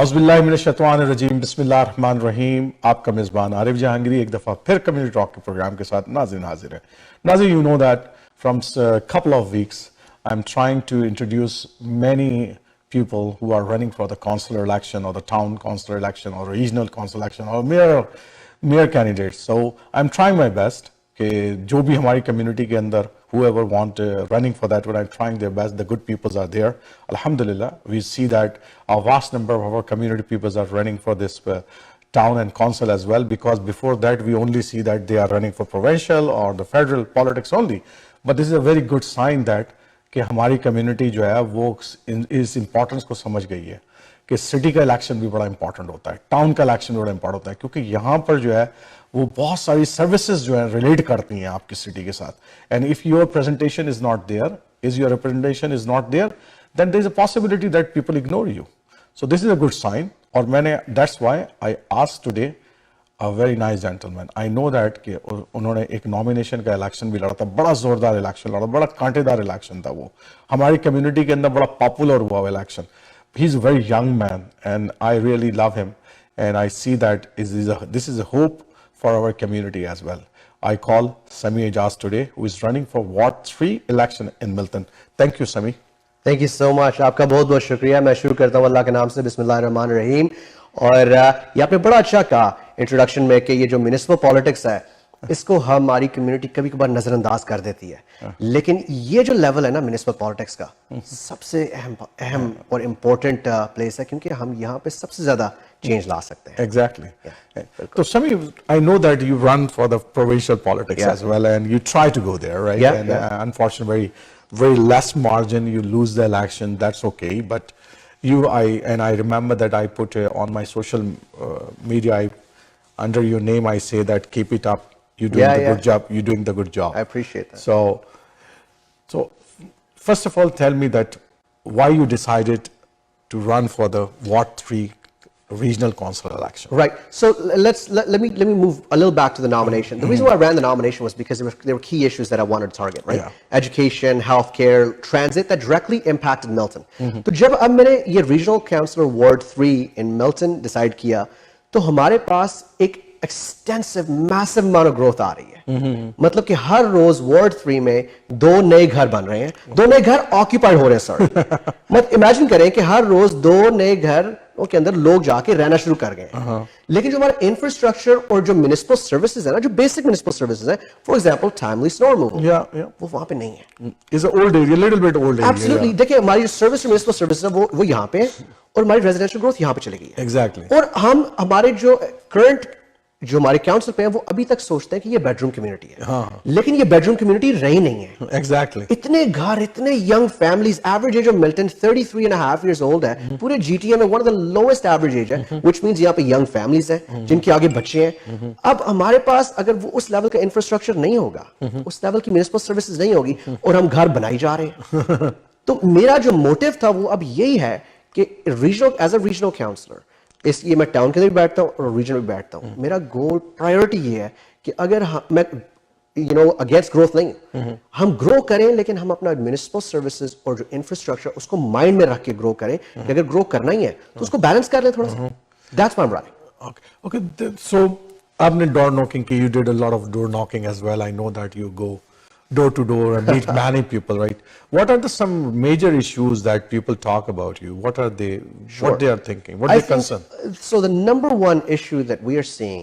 औज़ुबिल्लाहिमिनश्शैतानिर्रजीम बिस्मिल्लाहिर्रहमानिर्रहीम। आपका मेज़बान आरिफ जहांगीरी एक दफ़ा फिर कम्युनिटी टॉक के प्रोग्राम के साथ नाज़रीन हाजिर है। नाज़रीन, you know that from a couple of weeks I'm trying to introduce many people who are running for the councillor election or the town councillor election or regional council election or mayor candidates. So I'm trying my best कि जो भी हमारी community के अंदर whoever want running for that one, I'm trying their best. The good peoples are there. Alhamdulillah, we see that a vast number of our community peoples are running for this town and council as well, because before that we only see that they are running for provincial or the federal politics only. But this is a very good sign that कि हमारी community जो है वो इस importance को समझ गई है कि city का election भी बड़ा important होता है, town का election भी बड़ा important होता है, क्योंकि यहाँ पर जो है वो बहुत सारी सर्विसेज जो है रिलेट करती हैं आपकी सिटी के साथ. And if your presentation is not there, is your representation is not there, then there is a possibility that people ignore you. So this is a good sign. और मैंने that's why I asked today a very nice gentleman. I know that कि उन्होंने एक nomination का election भी लड़ा था, बड़ा जोरदार इलेक्शन लड़ा, बड़ा कांटेदार इलेक्शन था. वो हमारी कम्युनिटी के अंदर बड़ा पॉपुलर हुआ election. He is a very young man and I really love him and I see that this is a hope for our community as well. I call Sammy Ijaz today, who is running for Ward 3 election in Milton. Thank you, Sammy. Thank you so much. आपका बहुत बहुत शुक्रिया. मैं शुरू करता हूँ अल्लाह के नाम से. बिस्मिल्लाहिर्रहमानिर्रहीम. और ये आपने बड़ा अच्छा कहा इंट्रोडक्शन में कि ये जो म्युनिसिपल पॉलिटिक्स है इसको हमारी कम्युनिटी कभी कभार नजरअंदाज कर देती है, लेकिन ये जो लेवल है ना म्युनिसिपल पॉलिटिक्स का, सबसे अहम और इम्पोर्टेंट प्लेस है, क्योंकि हम यहाँ पे सबसे ज्यादा चेंज ला सकते हैं. Exactly. So Sammy, I know that you run for the provincial politics as well, and you try to go there, right? And unfortunately, very less margin, you lose the election. That's okay, but I remember that I put on my social media, under your name, I say that keep it up. You're doing the good job. You're doing the good job. I appreciate that. So first of all, tell me that why you decided to run for the Ward 3 regional council election. Right. So let me move a little back to the nomination. The reason why I ran the nomination was because there were key issues that I wanted to target, right? Education, healthcare, transit, that directly impacted Milton. तो जब अब मैंने ये regional councillor Ward 3 in Milton decide किया, तो हमारे पास एक extensive, massive amount of growth आ रही है. मतलब कि हर रोज वार्ड 3 में 2 नए घर बन रहे हैं, 2 नए घर ऑक्यूपाइड हो रहे हैं. सर मत इमेजिन करें कि हर रोज 2 नए घर के अंदर लोग जाके रहना शुरू कर गए. लेकिन जो हमारा इंफ्रास्ट्रक्चर और जो म्युनिसिपल सर्विसेज है ना, जो बेसिक म्युनिसिपल सर्विसेज है, for example timely snow removal, वो वहां पे नहीं है. Is old area, little bit old area. Absolutely. देखिए हमारी सर्विस म्युनिसिपल सर्विसेज है वो यहाँ पे, और हमारी रेजिडेंशियल ग्रोथ यहाँ पे चली गई है. एग्जैक्टली. और हम हमारे जो करंट जो हमारे काउंसिल पे हैं वो अभी तक सोचते हैं कि ये बेडरूम कम्युनिटी है. लेकिन ये बेडरूम कम्युनिटी रही नहीं है. एग्जैक्टली. इतने घर, इतने young families. Average age of Milton 33.5 years old है. पूरे जीटीए में one of the lowest average age है, व्हिच मींस यहाँ पे यंग फैमिलीज हैं जिनके आगे बच्चे हैं. अब हमारे पास अगर वो उस लेवल का इंफ्रास्ट्रक्चर नहीं होगा, उस लेवल की म्युनिसिपल सर्विसेज नहीं होगी, और हम घर बनाई जा रहे हैं. तो मेरा जो मोटिव था वो अब यही है कि एज अ रीजनल काउंसलर, इसलिए मैं टाउन के अंदर भी बैठता हूँ और रीजन में भी बैठता हूँ. मेरा गोल, प्रायोरिटी ये है कि अगर मैं अगेंस्ट ग्रोथ नहीं, हम ग्रो करें, लेकिन हम अपना म्युनिसिपल सर्विसेज और जो इंफ्रास्ट्रक्चर उसको माइंड में रख के ग्रो करें. कि अगर ग्रो करना ही है तो उसको बैलेंस कर लें थोड़ा सा. That's why I am running. Okay. So आपने डोर नॉकिंग की, you did a lot of door knocking as well. I know that you go door to door and meet many people, right? What are some major issues that people talk about you? What are they? Sure. What they are thinking? What are their concern? So the number one issue that we are seeing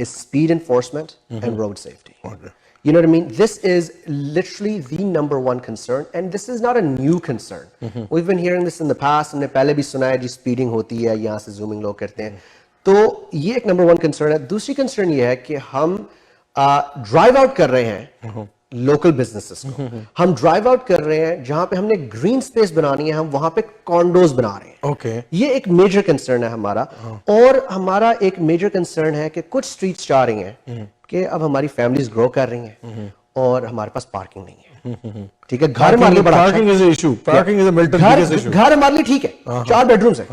is speed enforcement and road safety. Okay. You know what I mean? This is literally the number one concern, and this is not a new concern. We've been hearing this in the past. हमने पहले भी सुना है जी speeding होती है, यहाँ से zooming लोग करते हैं. तो ये एक number one concern है. दूसरी concern ये है कि हम drive out कर रहे हैं लोकल बिजनेसेस को. हम ड्राइव आउट कर रहे हैं जहां पे हमने ग्रीन स्पेस बनानी है, हम वहां पे कॉन्डोज बना रहे हैं. ओके. ये एक मेजर कंसर्न है हमारा. और हमारा एक मेजर कंसर्न है कि कुछ स्ट्रीट्स चाह रही हैं कि अब हमारी फैमिलीज ग्रो कर रही हैं और हमारे पास पार्किंग नहीं है. ठीक है, घर हमारे लिए बड़ा parking is issue. Parking is a Milton biggest issue. घर हमारे लिए ठीक है, 4 बेडरूम्स हैं,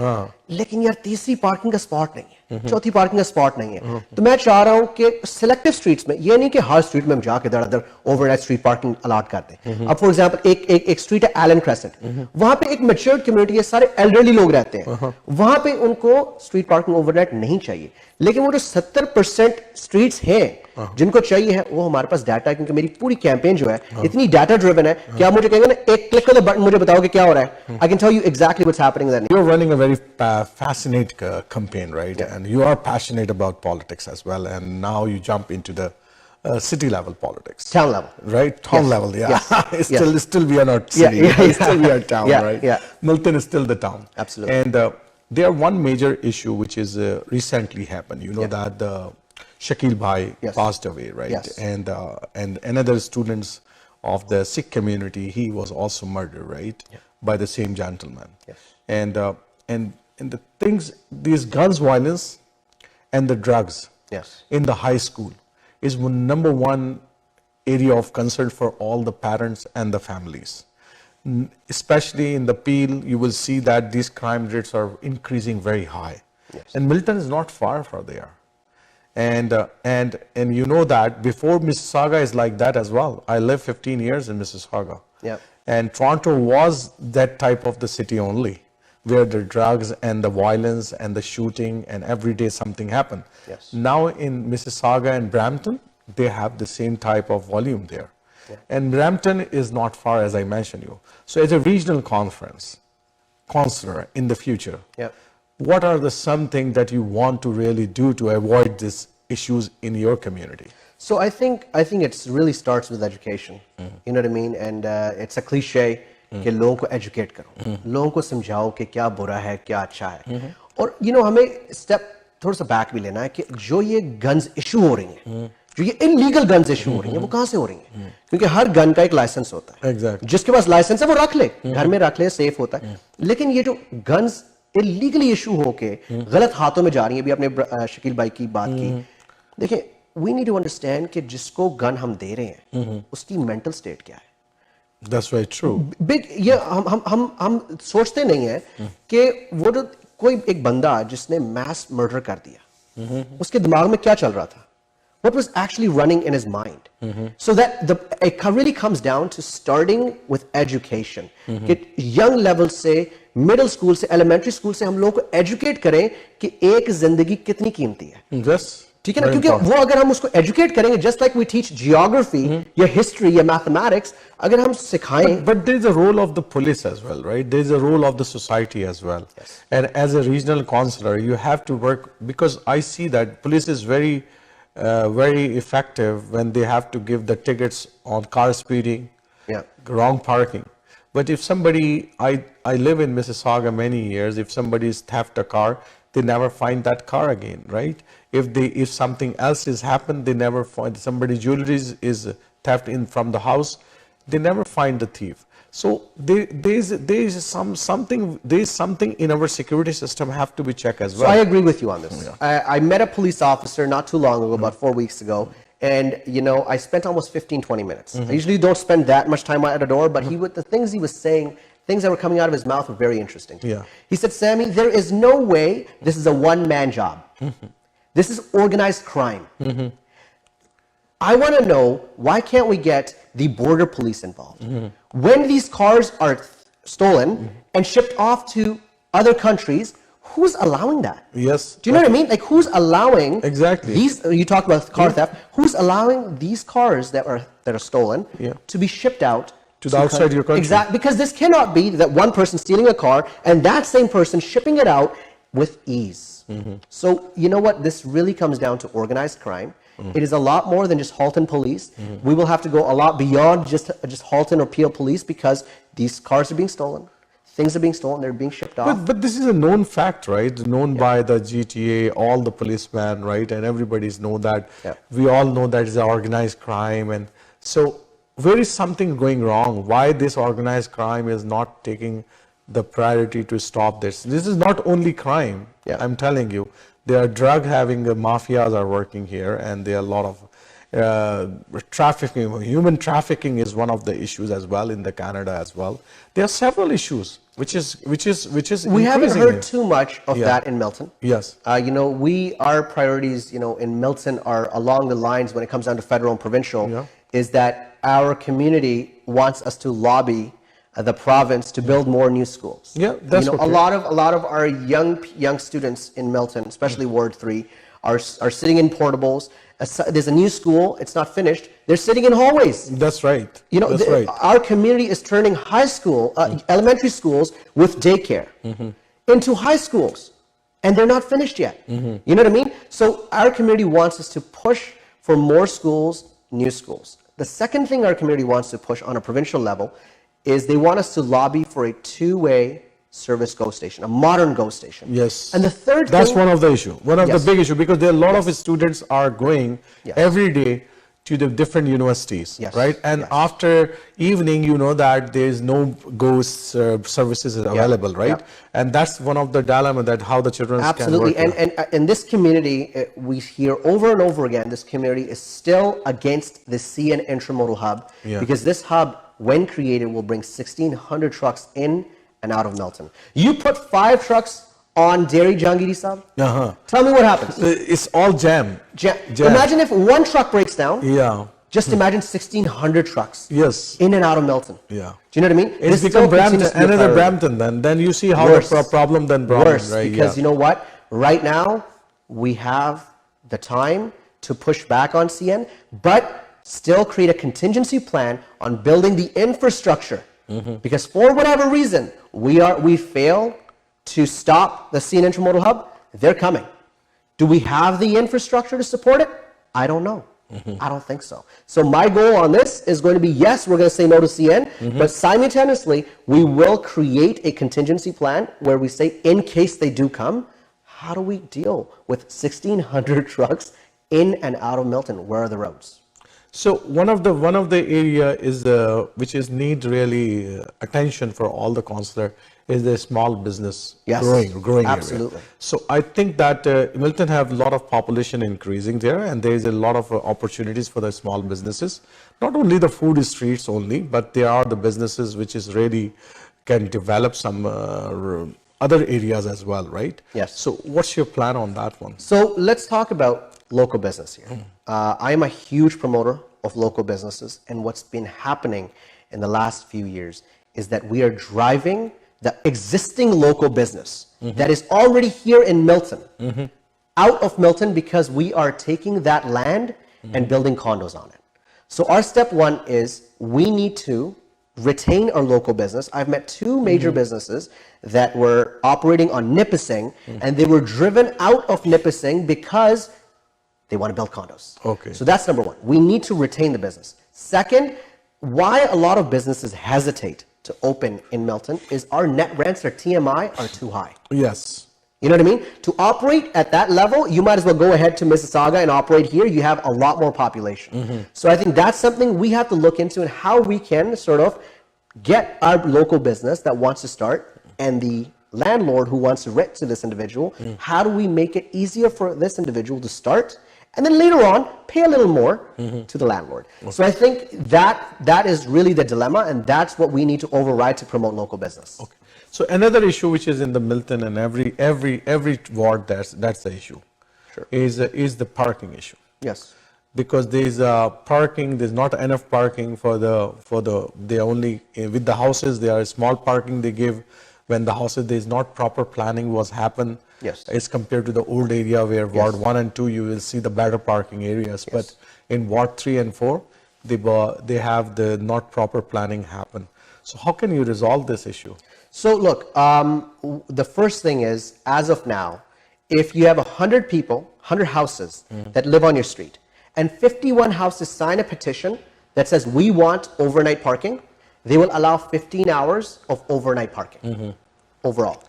लेकिन यार तीसरी पार्किंग का स्पॉट नहीं है. चौथी पार्किंग का स्पॉट नहीं है। तो मैं चाह रहा हूं कि सिलेक्टिव स्ट्रीट्स में, ये नहीं कि हर स्ट्रीट में हम जाके दर ओवरनाइट स्ट्रीट पार्किंग अलॉट करते हैं। अब फॉर एग्जांपल एक स्ट्रीट है एलन क्रेसेंट, वहां पे एक मैच्योर्ड कम्युनिटी है, सारे एल्डरली लोग रहते हैं, वहां पे उनको स्ट्रीट पार्किंग ओवरनाइट नहीं चाहिए। लेकिन वो जो 70% स्ट्रीट्स हैं जिनको चाहिए है, वो हमारे पास डाटा है, क्योंकि मेरी पूरी कैंपेन जो है इतनी डाटा ड्रिवन है कि आप मुझे कहेंगे ना एक क्लिक कर दो बटन, मुझे बताओ कि क्या हो रहा है, I can tell you exactly what's happening there. You're running a very fascinating campaign, right? Yeah. And you are passionate about politics as well. And now you jump into the city level politics. Town level. Right? Town Yes. level, yeah. Yes. It's Yes. still we are not city. Yeah, yeah, It's still we are town, Yeah, right? yeah. Milton is still the town. Absolutely. And there one major issue which is recently happened. You know that Shakil Bhai Yes. passed away, right? Yes. And another students of the Sikh community, he was also murdered, right? By the same gentleman. Yes. And the things, these guns violence and the drugs Yes. in the high school is number one area of concern for all the parents and the families. Especially in the Peel, you will see that these crime rates are increasing very high. Yes. And Milton is not far from there. And you know that before Mississauga is like that as well. I lived 15 years in Mississauga. Yep. And Toronto was that type of the city only, where the drugs and the violence and the shooting and every day something happened. Yes. Now in Mississauga and Brampton, they have the same type of volume there. Yeah. And Brampton is not far, as I mentioned you. So as a regional councillor in the future, Yep. what are the something that you want to really do to avoid these issues in your community? So I think it's really starts with education. You know what I mean? And it's a cliche कि लोगों को educate करो, लोगों को समझाओ कि क्या बुरा है, क्या अच्छा है. और you know हमें step थोड़ा सा back भी लेना है कि जो ये guns issue हो रही हैं, जो ये illegal guns issue हो रही हैं, वो कहाँ से हो रही हैं? क्योंकि हर gun का एक license होता है. Exactly. जिसके पास license है वो रख ले, घर में रख ले, safe होता है. लेकिन ये जो guns illegally issue होके गलत हाथों में जा रही हैं, अभी आपने शकील भाई की बात की. देखिए, we need to understand कि जिसको गन हम दे रहे हैं उसकी मेंटल स्टेट क्या है. That's very true. बिग ये हम सोचते नहीं है कि वो जो कोई एक बंदा जिसने मैस मर्डर कर दिया, उसके दिमाग में क्या चल रहा था, what was actually running in his mind. So that it really comes down to starting with education. कि young level से मिडिल स्कूल से elementary स्कूल से हम लोगों को एजुकेट करें कि एक जिंदगी कितनी कीमती है. Yes. ठीक है ना, क्योंकि वो अगर हम उसको एजुकेट करेंगे, just like we teach geography या हिस्ट्री या मैथमेटिक्स, अगर हम सिखाएं. But there is a role of the police as well, right? There is a role of the society as well. Yes. And as a regional councillor, you have to work, because I see that police is very effective when they have to give the tickets on car speeding, wrong parking. But if somebody, I live in Mississauga many years, if somebody's theft a car, they never find that car again, right? If something else has happened, they never find somebody's jewelry is theft in from the house, they never find the thief. So there is something in our security system have to be checked as well. So I agree with you on this. I met a police officer not too long ago, about 4 weeks ago, and you know, I spent almost 15-20 minutes. I usually don't spend that much time at a door, but the things he was saying, things that were coming out of his mouth were very interesting. Yeah. He said, Sammy, there is no way this is a one-man job. This is organized crime. I want to know, why can't we get the border police involved? When these cars are stolen and shipped off to other countries, who's allowing that? Yes. Do you know what I mean? Like, who's allowing Exactly. these? You talk about car theft. Who's allowing these cars that are stolen to be shipped out to the outside your country? Exactly, because this cannot be that one person stealing a car and that same person shipping it out with ease. So you know what? This really comes down to organized crime. It is a lot more than just Halton police. We will have to go a lot beyond just Halton or Peel police, because these cars are being stolen. Things are being stolen. They're being shipped off. But this is a known fact, right? Known by the GTA, all the policemen, right? And everybody's know that. We all know that it's organized crime. And so where is something going wrong? Why this organized crime is not taking the priority to stop this? This is not only crime. I'm telling you, there are drug having mafias are working here, and there are a lot of, trafficking, human trafficking is one of the issues as well in the Canada as well. There are several issues, which is We haven't increasing heard here. too much of Yeah. that in Milton. Yes. Our priorities, in Milton are along the lines when it comes down to federal and provincial, Yeah. is that our community wants us to lobby the province to build more new schools. Yeah, that's okay. A lot of our young students in Milton, especially Ward 3, are sitting in portables. There's a new school, it's not finished. They're sitting in hallways. That's right. That's right. Our community is turning high school, elementary schools with daycare into high schools, and they're not finished yet. You know what I mean? So our community wants us to push for more schools, new schools. The second thing our community wants to push on a provincial level is they want us to lobby for a two-way service GO station, a modern GO station. Yes. And the third That's thing, one of the issue, one of Yes. the big issue, because there are a lot of students are going Yes. every day to the different universities, Yes. right? And Yes. after evening, you know that there is no GO services available, right? Yeah. And that's one of the dilemma that how the children absolutely, can work. and in this community, we hear over and over again, this community is still against the CN Intermodal Hub, Yeah. because this hub, when created, will bring 1,600 trucks in and out of Milton. You put 5 trucks on Dairy Jangiri Sahib, tell me what happens. It's all jam. Jam. Imagine if one truck breaks down, Yeah. just imagine 1,600 trucks Yes. in and out of Milton. Yeah. Do you know what I mean? It's This become still continues to be a another priority. Brampton then you see how Worse. the problem then problem, Worse, right? because you know what? Right now, we have the time to push back on CN, but still create a contingency plan on building the infrastructure. Because for whatever reason, we fail to stop the CN Intermodal Hub, they're coming. Do we have the infrastructure to support it? I don't know. I don't think so. So my goal on this is going to be, yes, we're going to say no to CN, but simultaneously, we will create a contingency plan where we say, in case they do come, how do we deal with 1,600 trucks in and out of Milton? Where are the roads? So one of the area is which is need really attention for all the councillor is the small business Yes, growing absolutely. area. So I think that Milton have a lot of population increasing there, and there is a lot of opportunities for the small businesses. Not only the food streets only, but there are the businesses which is really can develop some other areas as well, right? Yes. So what's your plan on that one? So let's talk about local business here. I am a huge promoter of local businesses, and what's been happening in the last few years is that we are driving the existing local business that is already here in Milton out of Milton because we are taking that land and building condos on it. So our step one is we need to retain our local business. I've met 2 major businesses that were operating on Nipissing, and they were driven out of Nipissing because they want to build condos. Okay. So that's number one. We need to retain the business. Second, why a lot of businesses hesitate to open in Milton is our net rents, our TMI, are too high. Yes. You know what I mean? To operate at that level, you might as well go ahead to Mississauga and operate here. You have a lot more population. So I think that's something we have to look into, and how we can sort of get our local business that wants to start and the landlord who wants to rent to this individual, how do we make it easier for this individual to start, and then later on pay a little more to the landlord. So I think that is really the dilemma, and that's what we need to override to promote local business. Okay. So another issue which is in the Milton and every ward that's the issue, Sure. is the parking issue. Yes. Because there's not enough parking they only with the houses there are small parking they give. When the houses there's not proper planning was happen. Yes. As compared to the old area where Ward 1 and 2 you will see the better parking areas, but in Ward 3 and 4 they have the not proper planning happen. So how can you resolve this issue? So look, the first thing is, as of now, if you have 100 people, 100 houses that live on your street, and 51 houses sign a petition that says we want overnight parking, they will allow 15 hours of overnight parking overall.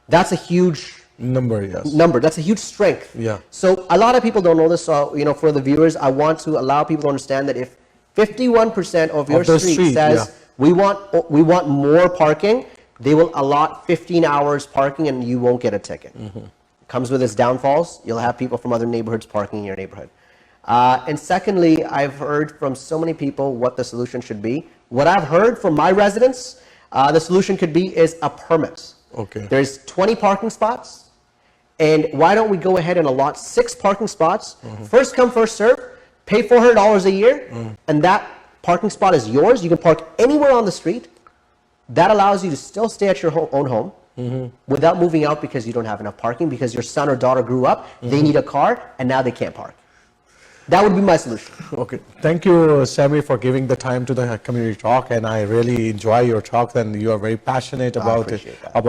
That's a huge Number, yes. number. That's a huge strength. Yeah. So a lot of people don't know this. So, for the viewers, I want to allow people to understand that if 51% of your the street street, says we want more parking, they will allot 15 hours parking and you won't get a ticket. Comes with its downfalls. You'll have people from other neighborhoods parking in your neighborhood. And secondly, I've heard from so many people what the solution should be. What I've heard from my residents, the solution could be is a permit. Okay. There's 20 parking spots, and why don't we go ahead and allot 6 parking spots? First come, first serve. Pay $400 a year, and that parking spot is yours. You can park anywhere on the street. That allows you to still stay at your own home without moving out because you don't have enough parking, because your son or daughter grew up, they need a car, and now they can't park. That would be my solution. Okay. Thank you, Sammy, for giving the time to the community talk, and I really enjoy your talk, and you are very passionate about it.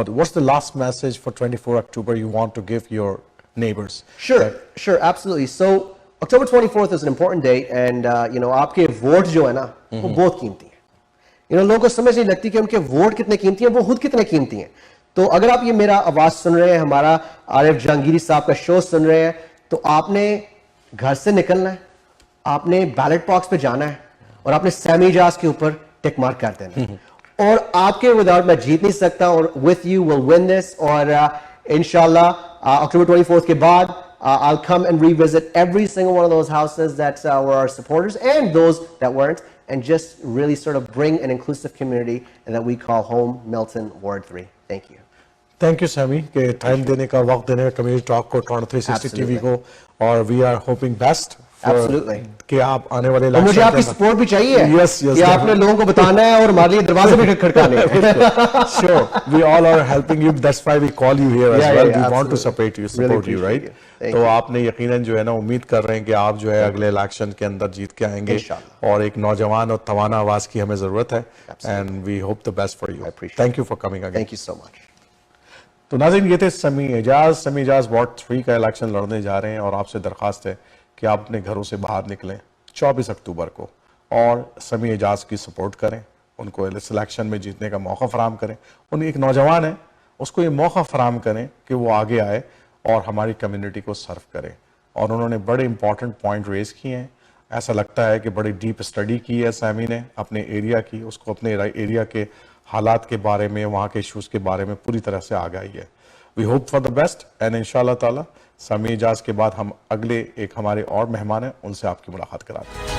What's the last message for 24 October you want to give your neighbors? Sure, absolutely. So October 24th is an important date, and आपके vote जो है ना वो बहुत कीमती है. लोगों को समझ नहीं लगती कि उनके वोट कितने कीमती हैं, वो खुद कितने कीमती हैं. तो अगर आप ये मेरा आवाज सुन रहे हैं, हमारा आरिफ जहांगीरी साहब का शो सुन रहे हैं, तो आपने घर से निकलना है, आपने बैलेट बॉक्स पे जाना है, और आपने सैमी इजाज के ऊपर टिक मार्क कर देना है. और आपके विदाउट मैं जीत नहीं सकता, और with you will win this. और इंशाल्लाह October 24th के बाद I'll come and revisit every single one of those houses that were our supporters and those that weren't, and just really sort of bring an inclusive community and that we call home, Milton, Ward 3. Thank you. Thank you, Sammy, कि time देने का, वक्त देने का community talk को, Toronto 360 TV को, और we are hoping best कि आप आने वाले इलेक्शन, मुझे आपकी सपोर्ट भी चाहिए. Yes, कि आपने लोगों को बताना है और हमारे लिए दरवाजे भी खटखटाने हैं. Sure, we all are helping you. That's why we call you here as well. We want to support you, right? तो आपने यकीनन जो है ना उम्मीद कर रहे हैं कि आप जो है अगले इलेक्शन के अंदर जीत के आएंगे, और एक नौजवान और तवाना आवाज की हमें जरूरत है. And we hope the best for you. Thank you for coming again. Thank you so much. तो नाज़रीन, ये थे समी एजाज. समी एजाज वार्ड 3 का इलेक्शन लड़ने जा रहे हैं, और आपसे दरखास्त है कि आप अपने घरों से बाहर निकलें 24 अक्टूबर को और समी एजाज की सपोर्ट करें, उनको इस इलेक्शन में जीतने का मौका फराम करें. उन एक नौजवान है, उसको ये मौका फराम करें कि वो आगे आए और हमारी कम्युनिटी को सर्व करें. और उन्होंने बड़े इंपॉर्टेंट पॉइंट रेज किए हैं. ऐसा लगता है कि बड़ी डीप स्टडी की है सैमी ने अपने एरिया की, उसको अपने एरिया के हालात के बारे में, वहाँ के इश्यूज के बारे में पूरी तरह से आगाही है. We hope for the best, and इंशाल्लाह ताला समी इजाज के बाद हम अगले एक हमारे और मेहमान हैं, उनसे आपकी मुलाकात कराते हैं.